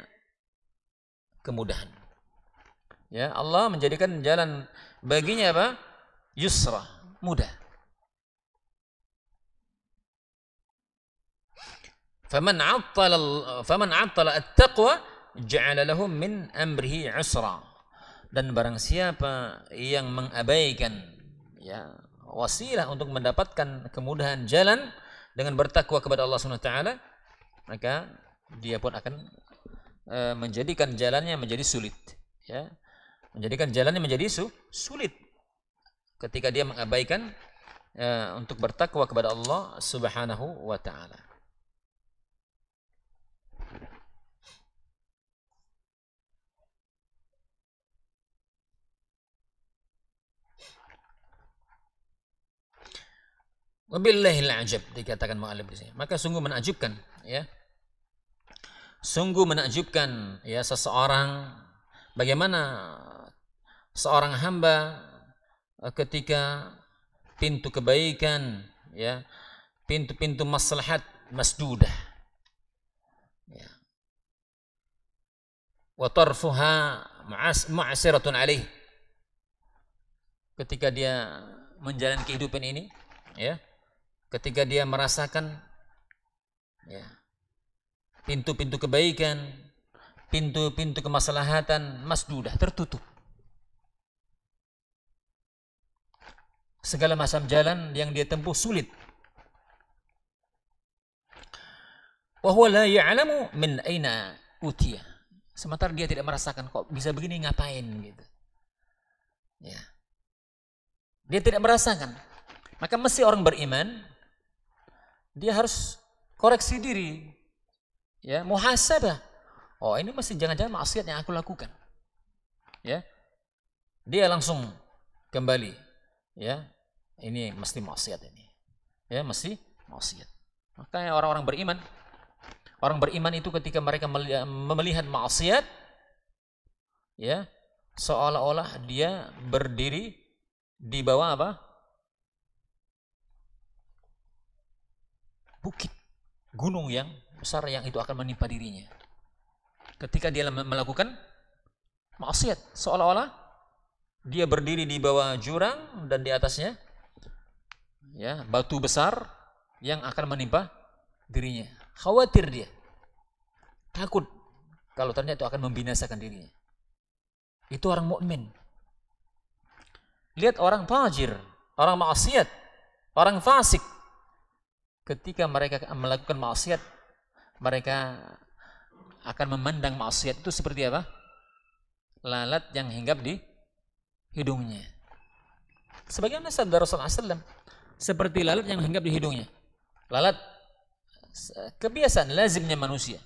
kemudahan. Ya, Allah menjadikan jalan baginya apa? Yusra, mudah. Faman 'attala at-taqwa ja'ala lahum min amrihi 'usra. Dan barang siapa yang mengabaikan, ya, wasilah untuk mendapatkan kemudahan jalan dengan bertakwa kepada Allah Subhanahu wa taala, maka dia pun akan menjadikan jalannya menjadi sulit, ya. Menjadikan jalannya menjadi sulit ketika dia mengabaikan untuk bertakwa kepada Allah Subhanahu wa taala. Wabillahil ajab, dikatakan mu'alif di sini. Maka sungguh menakjubkan, ya. Sungguh menakjubkan, ya, seseorang, bagaimana seorang hamba ketika pintu kebaikan, ya, pintu-pintu maslahat masdudah, ya, wa tarfuha mu'asiratun alaih, ketika dia menjalani kehidupan ini, ya, ketika dia merasakan, ya, pintu-pintu kebaikan, pintu-pintu kemaslahatan masdudah, tertutup. Segala macam jalan yang dia tempuh sulit. Wa huwa la ya'lamu min aina utiya. Sementara dia tidak merasakan, kok bisa begini, ngapain gitu. Ya. Dia tidak merasakan. Maka mesti orang beriman, dia harus koreksi diri, ya, muhasabah. Oh, ini mesti jangan-jangan maksiat yang aku lakukan, ya. Dia langsung kembali, ya, ini mesti maksiat ini, ya, mesti maksiat. Makanya orang beriman itu ketika mereka melihat maksiat, ya, seolah-olah dia berdiri di bawah apa? Bukit, gunung yang besar yang itu akan menimpa dirinya. Ketika dia melakukan maksiat, seolah-olah dia berdiri di bawah jurang dan di atasnya, ya, batu besar yang akan menimpa dirinya. Khawatir dia, takut kalau ternyata itu akan membinasakan dirinya. Itu orang mukmin. Lihat orang fajir, orang maksiat, orang fasik. Ketika mereka melakukan maksiat, mereka akan memandang maksiat itu seperti apa? Lalat yang hinggap di hidungnya. Sebagaimana sabda Rasulullah SAW, seperti lalat yang hinggap di hidungnya. Lalat, kebiasaan lazimnya manusia.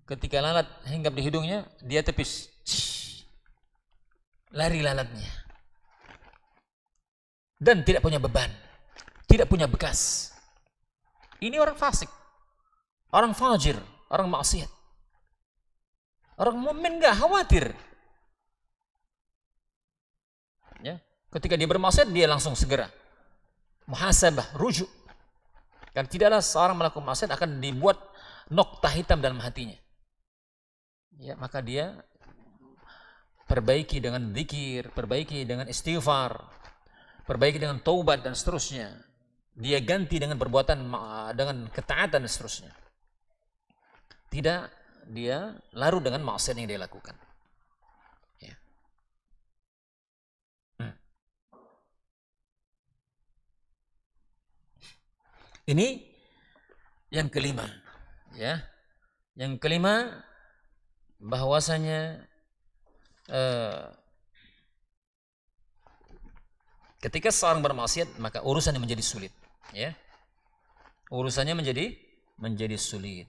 Ketika lalat hinggap di hidungnya, dia tepis. Lari lalatnya. Dan tidak punya beban, tidak punya bekas. Ini orang fasik, orang fajir, orang maksiat. Orang mukmin enggak khawatir. Ya, ketika dia bermaksiat, dia langsung segera muhasabah, rujuk. Karena tidaklah seorang melakukan maksiat akan dibuat noktah hitam dalam hatinya. Ya, maka dia perbaiki dengan zikir, perbaiki dengan istighfar, perbaiki dengan taubat dan seterusnya. Dia ganti dengan perbuatan, dengan ketaatan dan seterusnya. Tidak dia larut dengan maksiat yang dia lakukan. Ya. Ini yang kelima, ya. Yang kelima, bahwasanya ketika seorang bermaksiat maka urusannya menjadi sulit, ya. Urusannya menjadi sulit.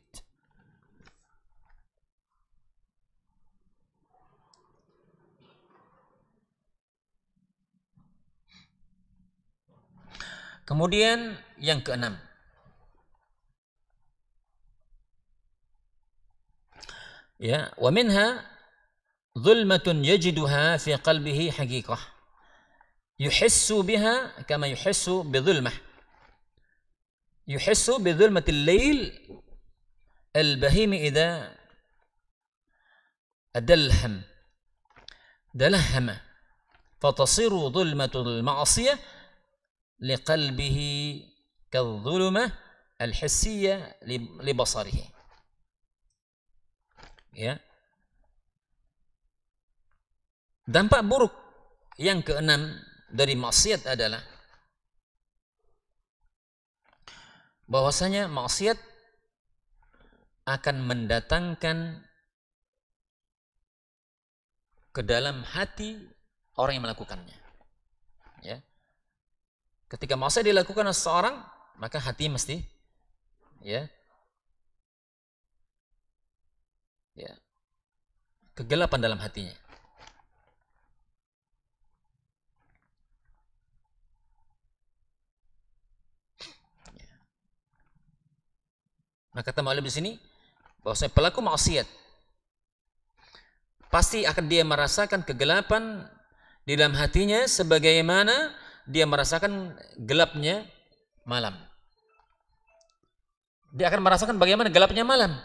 Kemudian yang keenam, ya, wa minha zulmatun yajiduha fi qalbihi haqiqah yuhissu biha kama yuhissu bidhulmah yuhissu bidhulmatil lail al-bahim idza adalham dalahama fatasiru dhulmatul ma'siyah liqalbihi kadh-dhulumah al-hissiyah li basarihi. Ya. Dampak buruk yang keenam dari maksiat adalah bahwasanya maksiat akan mendatangkan ke dalam hati orang yang melakukannya. Ya. Ketika maksiat dilakukan oleh seseorang, maka hati mesti ya kegelapan dalam hatinya. Maka kata mu'allif di sini bahwasanya pelaku maksiat pasti akan dia merasakan kegelapan di dalam hatinya sebagaimana dia merasakan gelapnya malam. Dia akan merasakan bagaimana gelapnya malam.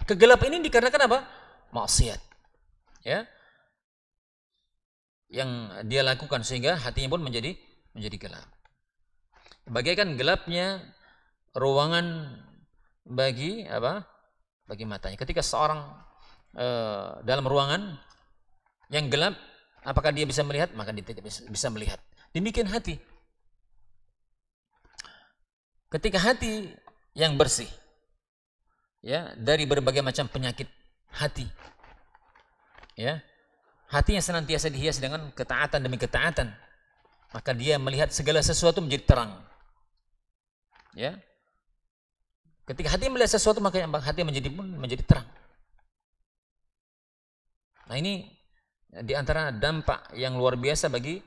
Kegelapan ini dikarenakan apa? Maksiat. Ya. Yang dia lakukan sehingga hatinya pun menjadi gelap. Bagaikan gelapnya ruangan bagi apa? Bagi matanya. Ketika seorang dalam ruangan yang gelap, apakah dia bisa melihat? Maka dia tidak bisa melihat. Demikian hati. Ketika hati yang bersih, ya, dari berbagai macam penyakit hati, ya, hati yang senantiasa dihias dengan ketaatan demi ketaatan, maka dia melihat segala sesuatu menjadi terang. Ya. Ketika hati melihat sesuatu maka hati menjadi terang. Nah, ini di antara dampak yang luar biasa bagi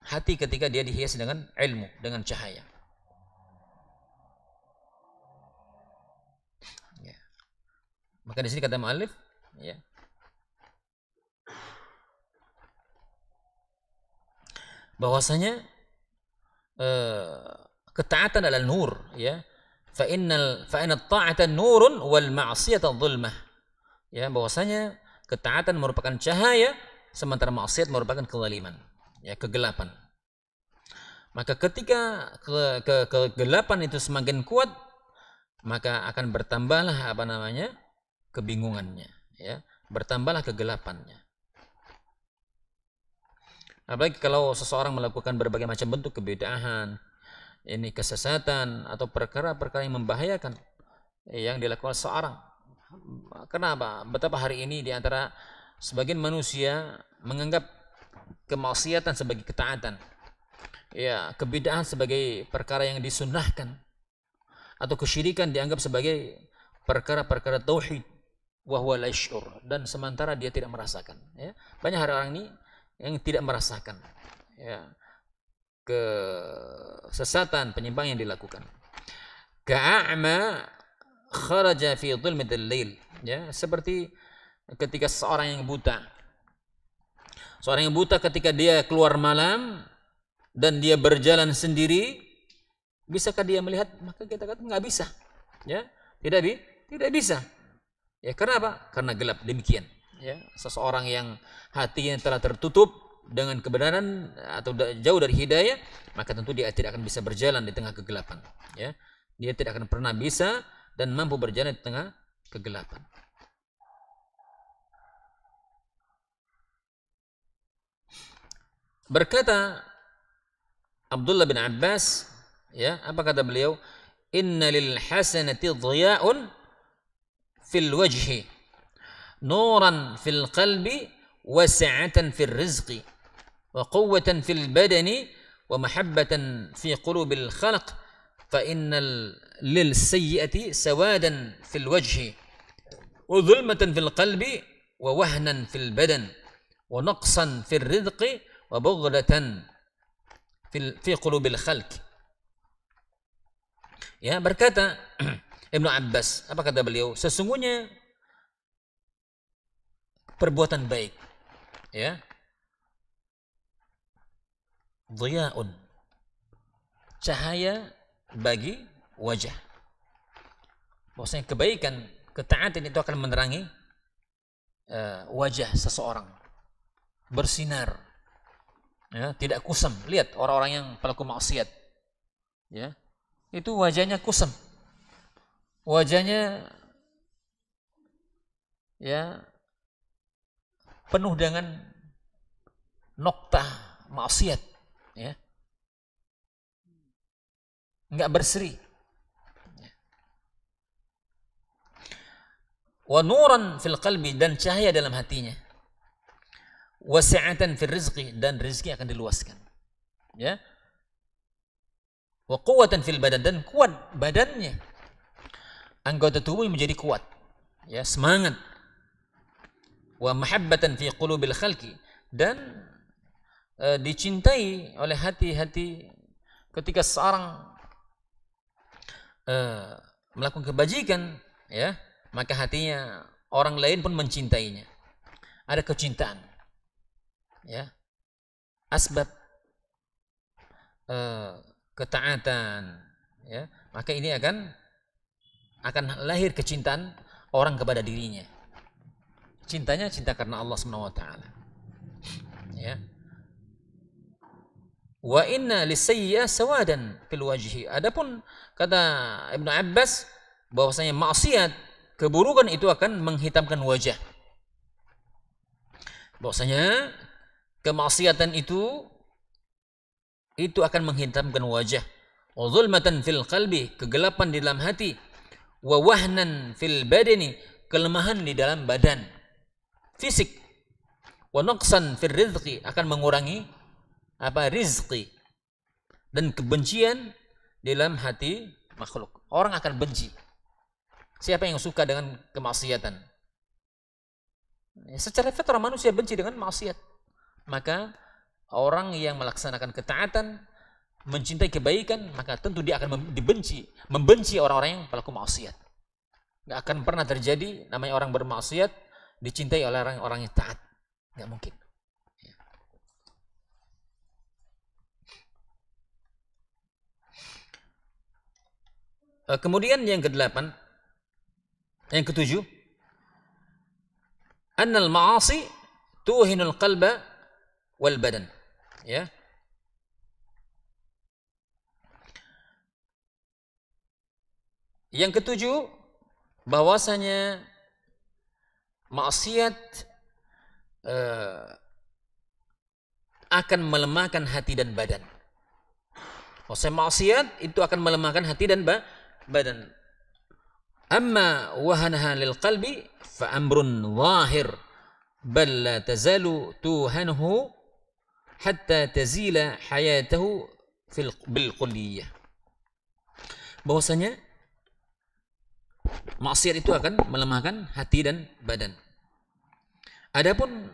hati ketika dia dihias dengan ilmu, dengan cahaya. Ya. Maka di sini kata mu'allif, ya, bahwasanya ketaatan adalah nur, ya. Fa inna ta'ata nurun wal ma'siyata dhulmah. Ya, bahwasanya ketaatan merupakan cahaya sementara maksiat merupakan kezaliman, ya, kegelapan. Maka ketika kegelapan itu semakin kuat, maka akan bertambahlah apa namanya? Kebingungannya, ya. Bertambahlah kegelapannya. Apalagi kalau seseorang melakukan berbagai macam bentuk kebid'ahan, ini kesesatan atau perkara-perkara yang membahayakan yang dilakukan seorang. Kenapa? Betapa hari ini di antara sebagian manusia menganggap kemaksiatan sebagai ketaatan, ya, kebid'ahan sebagai perkara yang disunnahkan, atau kesyirikan dianggap sebagai perkara-perkara tauhid, wa huwa la yash'ur, dan sementara dia tidak merasakan. Ya. Banyak orang ini yang tidak merasakan, ya, kesesatan, penyimpangan yang dilakukan. Ka'a'ma kharaja fi dhulmatil lail, ya, seperti ketika seorang yang buta. Seorang yang buta ketika dia keluar malam dan dia berjalan sendiri, bisakah dia melihat? Maka kita katakan nggak bisa, ya, tidak bisa. Ya, karena apa? Karena gelap. Demikian, ya, seseorang yang hatinya telah tertutup dengan kebenaran atau jauh dari hidayah, maka tentu dia tidak akan bisa berjalan di tengah kegelapan, ya. Dia tidak akan pernah bisa dan mampu berjalan di tengah kegelapan. Berkata Abdullah bin Abbas, ya, apa kata beliau? Inna lil hasanati dhiya'un fil wajhi, nuran fil qalbi, wasa'atan fil rizqi, wa quwwatan fil badani, wa mahabbatan fi qulubil khalq, fa innal lil sayyi'ati sawadan fil wajhi, wa dhulmatan fil qalbi, wa wahnan fil badan, wa naqsan fil rizqi, wa bughdatan fi qulubil khalq. Ya, berkata Ibnu Abbas, apa kata beliau? Sesungguhnya perbuatan baik, ya, dhiya'un, cahaya bagi wajah. Maksudnya kebaikan, ketaatan itu akan menerangi wajah seseorang, bersinar, ya, tidak kusam. Lihat orang-orang yang pelaku maksiat, ya, itu wajahnya kusam, wajahnya, ya, penuh dengan noktah maksiat, ya, nggak berseri. Wa nuran fil qalbi, dan cahaya dalam hatinya. Wasi'atan fil rizqi, dan rezeki akan diluaskan, ya. Wa quwwatan fil badan, dan kuat badannya, anggota tubuh menjadi kuat, ya, semangat. Wa mahabbatan fi qulubil khalqi, dan dicintai oleh hati-hati ketika seorang melakukan kebajikan, ya, maka hatinya orang lain pun mencintainya. Ada kecintaan, ya, asbab ketaatan, ya, maka ini akan lahir kecintaan orang kepada dirinya. Cintanya cinta karena Allah Subhanahu wa taala. Ya. Wa inna lisayya sawadan fil wajhi. Adapun kata Ibnu Abbas bahwasanya maksiat, keburukan itu akan menghitamkan wajah. Bahwasanya kemaksiatan itu akan menghitamkan wajah. Wa zulmatan fil qalbi, kegelapan di dalam hati. Wa wahnan fil badani, kelemahan di dalam badan, fisik. Wa naqsan fil rizqi, akan mengurangi rizqi, dan kebencian di dalam hati makhluk. Orang akan benci. Siapa yang suka dengan kemaksiatan? Secara fitrah manusia benci dengan maksiat. Maka orang yang melaksanakan ketaatan, mencintai kebaikan, maka tentu dia akan membenci orang-orang yang pelaku maksiat. Gak akan pernah terjadi namanya orang bermaksiat dicintai oleh orang-orang yang taat. Gak mungkin. Kemudian yang ke-8, yang ke-7, annal ma'asi tuhinul qalba wal badan, ya. Yang ke-7, bahwasanya maksiat akan melemahkan hati dan badan. Maksudnya maksiat itu akan melemahkan hati dan badan. Amma wahanaha lil qalbi fa amrun zahir bal la tazalu tuhanhu hatta tazila hayatahu bil kulliyah. Bahwasanya maksiat itu akan melemahkan hati dan badan. Adapun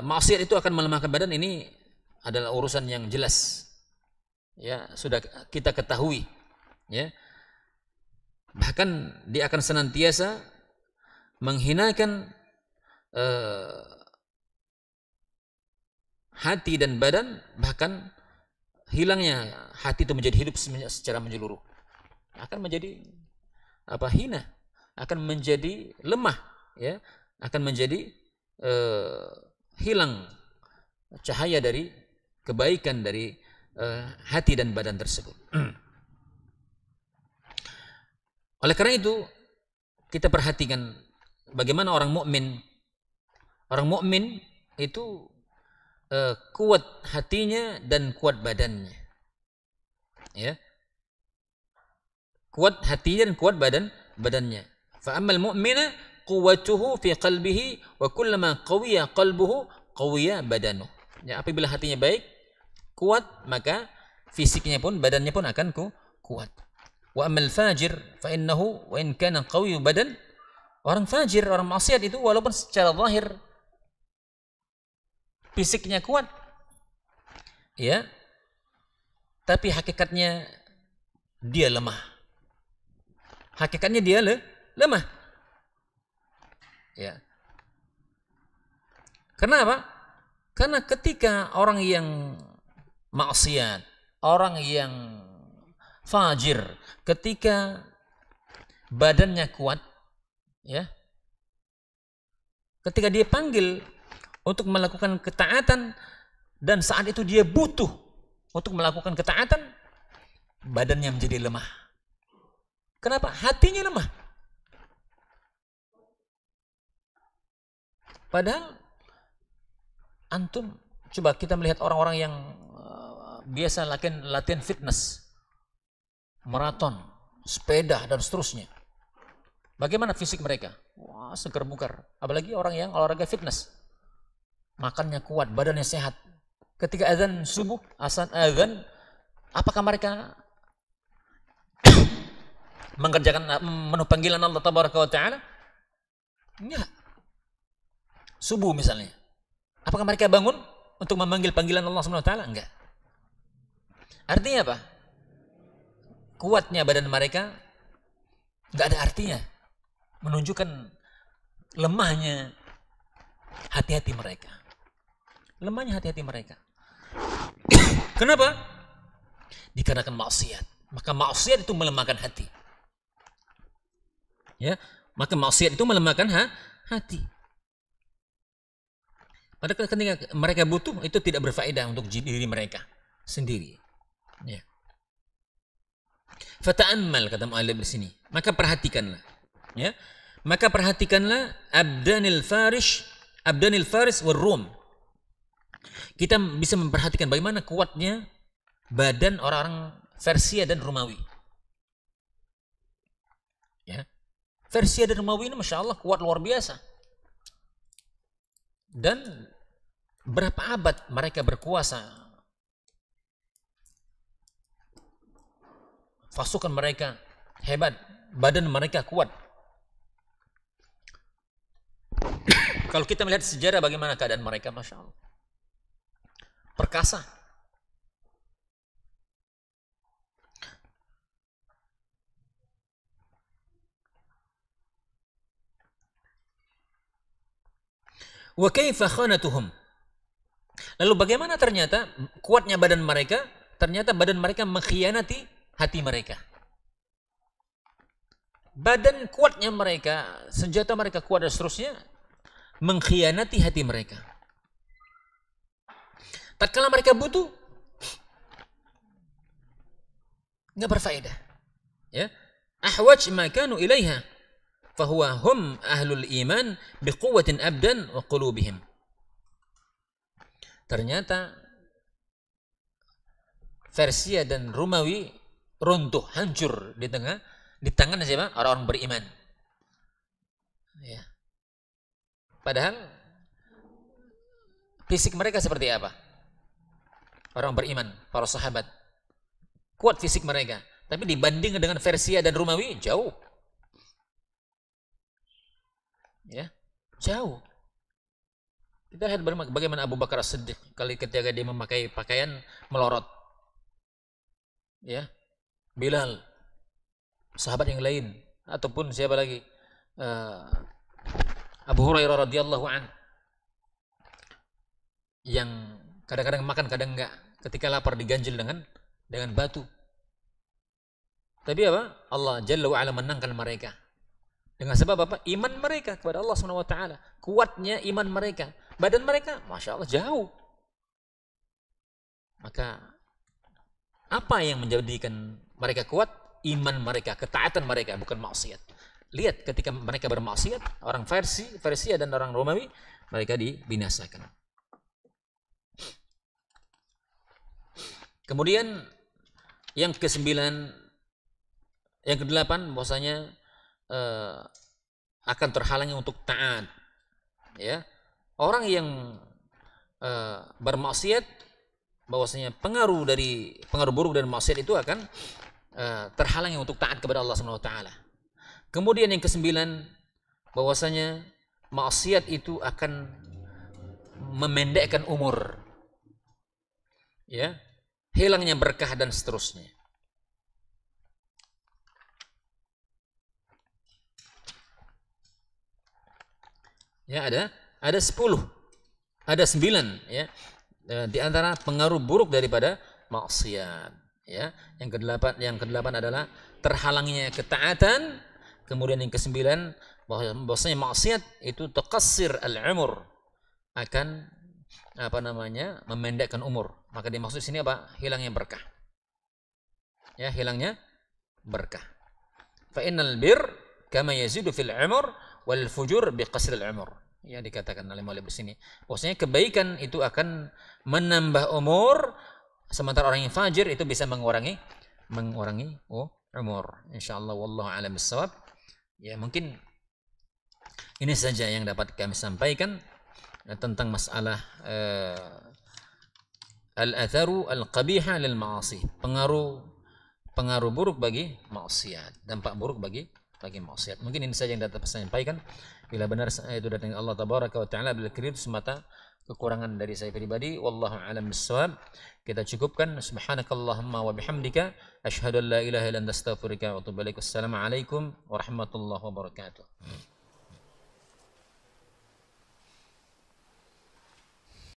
maksiat itu akan melemahkan badan, ini adalah urusan yang jelas, ya, sudah kita ketahui, ya. Bahkan dia akan senantiasa menghinakan hati dan badan, bahkan hilangnya hati itu menjadi hidup secara menyeluruh, akan menjadi hina, akan menjadi lemah, ya, akan menjadi hilang cahaya dari kebaikan dari hati dan badan tersebut. Oleh karena itu kita perhatikan bagaimana orang mukmin itu kuat hatinya dan kuat badannya. Ya. Kuat hatinya dan kuat badannya. Fa ammal mu'mina quwwatuhu fi qalbihi wa kullama qawiya qalbuhu qawiya badanuh. Ya, apabila hatinya baik, kuat, maka fisiknya pun, badannya pun akan kuat. Wa ammal fajir fa innahu wa in kana qawiyyu badan, orang fajir, orang maksiat itu walaupun secara zahir fisiknya kuat, ya, tapi hakikatnya dia lemah. Hakikatnya dia lemah. Ya. Kenapa? Karena ketika orang yang maksiat, orang yang fajir, ketika badannya kuat, ya, ketika dia panggil untuk melakukan ketaatan dan saat itu dia butuh untuk melakukan ketaatan, badannya menjadi lemah. Kenapa? Hatinya lemah. Padahal antum coba kita melihat orang-orang yang biasa latihan fitness, maraton, sepeda dan seterusnya. Bagaimana fisik mereka? Wah, seger bugar. Apalagi orang yang olahraga fitness. Makannya kuat, badannya sehat. Ketika azan subuh, azan, apakah mereka mengerjakan menu panggilan Allah Tabaraka wa Ta'ala? Enggak. Subuh misalnya. Apakah mereka bangun untuk memanggil panggilan Allah Subhanahu wa Ta'ala? Enggak. Artinya apa? Kuatnya badan mereka enggak ada artinya. Menunjukkan lemahnya hati-hati mereka. Lemahnya hati-hati mereka. Kenapa? Dikarenakan maksiat. Maka maksiat itu melemahkan hati. Ya, maka maksiat itu melemahkan hati. Padahal ketika mereka butuh, itu tidak berfaedah untuk diri mereka sendiri. Ya. Fata'ammal, kata mu'allif di sini. Maka perhatikanlah. Ya. Maka perhatikanlah abdanil faris wal rum. Kita bisa memperhatikan bagaimana kuatnya badan orang-orang Persia dan Romawi. Ya. Persia dan Romawi ini Masya Allah kuat luar biasa. Dan berapa abad mereka berkuasa. Pasukan mereka hebat, badan mereka kuat. Kalau kita melihat sejarah bagaimana keadaan mereka, Masya Allah, perkasa. Wa kaifa khanatuhum. Lalu bagaimana ternyata kuatnya badan mereka? Ternyata badan mereka mengkhianati hati mereka. Badan kuatnya mereka, senjata mereka kuat dan seterusnya, mengkhianati hati mereka. Tatkala mereka butuh, nggak berfaedah. Ya, ahwaj ma kanu ilaiha, fahuwa hum ahlul iman biquwwatin abdan wa qulubihim. Ternyata Persia dan Romawi runtuh, hancur di tangan siapa? Orang-orang beriman. Ya. Padahal fisik mereka seperti apa? Orang beriman, para sahabat. Kuat fisik mereka. Tapi dibanding dengan Persia dan Romawi, jauh. Ya, jauh. Kita lihat bagaimana Abu Bakar As-Siddiq ketika dia memakai pakaian melorot. Ya, Bilal, sahabat yang lain, ataupun siapa lagi, Abu Hurairah radhiyallahu anhu, yang kadang-kadang makan, kadang enggak. Ketika lapar diganjil dengan batu. Tapi apa? Allah Jalla wa'ala menangkan mereka. Dengan sebab apa? Iman mereka kepada Allah Subhanahu wa taala. Kuatnya iman mereka. Badan mereka, Masya Allah, jauh. Maka apa yang menjadikan mereka kuat? Iman mereka, ketaatan mereka, bukan maksiat. Lihat ketika mereka bermaksiat, orang Persia dan orang Romawi, mereka dibinasakan. Kemudian yang ke-9, yang ke-8 bahwasanya akan terhalangi untuk taat. Ya. Orang yang bermaksiat, bahwasanya pengaruh buruk dari maksiat itu akan terhalangi untuk taat kepada Allah Subhanahu wa taala. Kemudian yang ke-9, bahwasanya maksiat itu akan memendekkan umur. Ya. Hilangnya berkah dan seterusnya. Ya, ada 10, ada 9 ya. Di antara pengaruh buruk daripada maksiat, ya. Yang ke-8 adalah terhalangnya ketaatan. Kemudian yang ke-9 bahwasanya maksiat itu taqassir al-umur, akan memendekkan umur. Maka dimaksud sini apa? Hilangnya berkah. Ya, hilangnya berkah. Fa innal bir kama yazidu fil umur wal fujur biqasril umur. Ya, dikatakan oleh muallif di sini. Maksudnya kebaikan itu akan menambah umur, sementara orang yang fajir itu bisa mengurangi umur. Insyaallah wallahu a'lam bissawab. Ya, mungkin ini saja yang dapat kami sampaikan tentang masalah al-atharu al-qabiha lil ma'asi, pengaruh buruk bagi maksiat, dampak buruk bagi maksiat. Mungkin ini saja yang dapat saya sampaikan. Bila benar itu datang Allah tabaraka wa taala, bila keliru semata kekurangan dari saya pribadi, wallahu a'lam bissawab. Kita cukupkan. Subhanakallahumma wa bihamdika asyhadu an la ilaha illa anta astaghfiruka wa atubu ilaik. Wassalamu alaikum warahmatullahi wabarakatuh.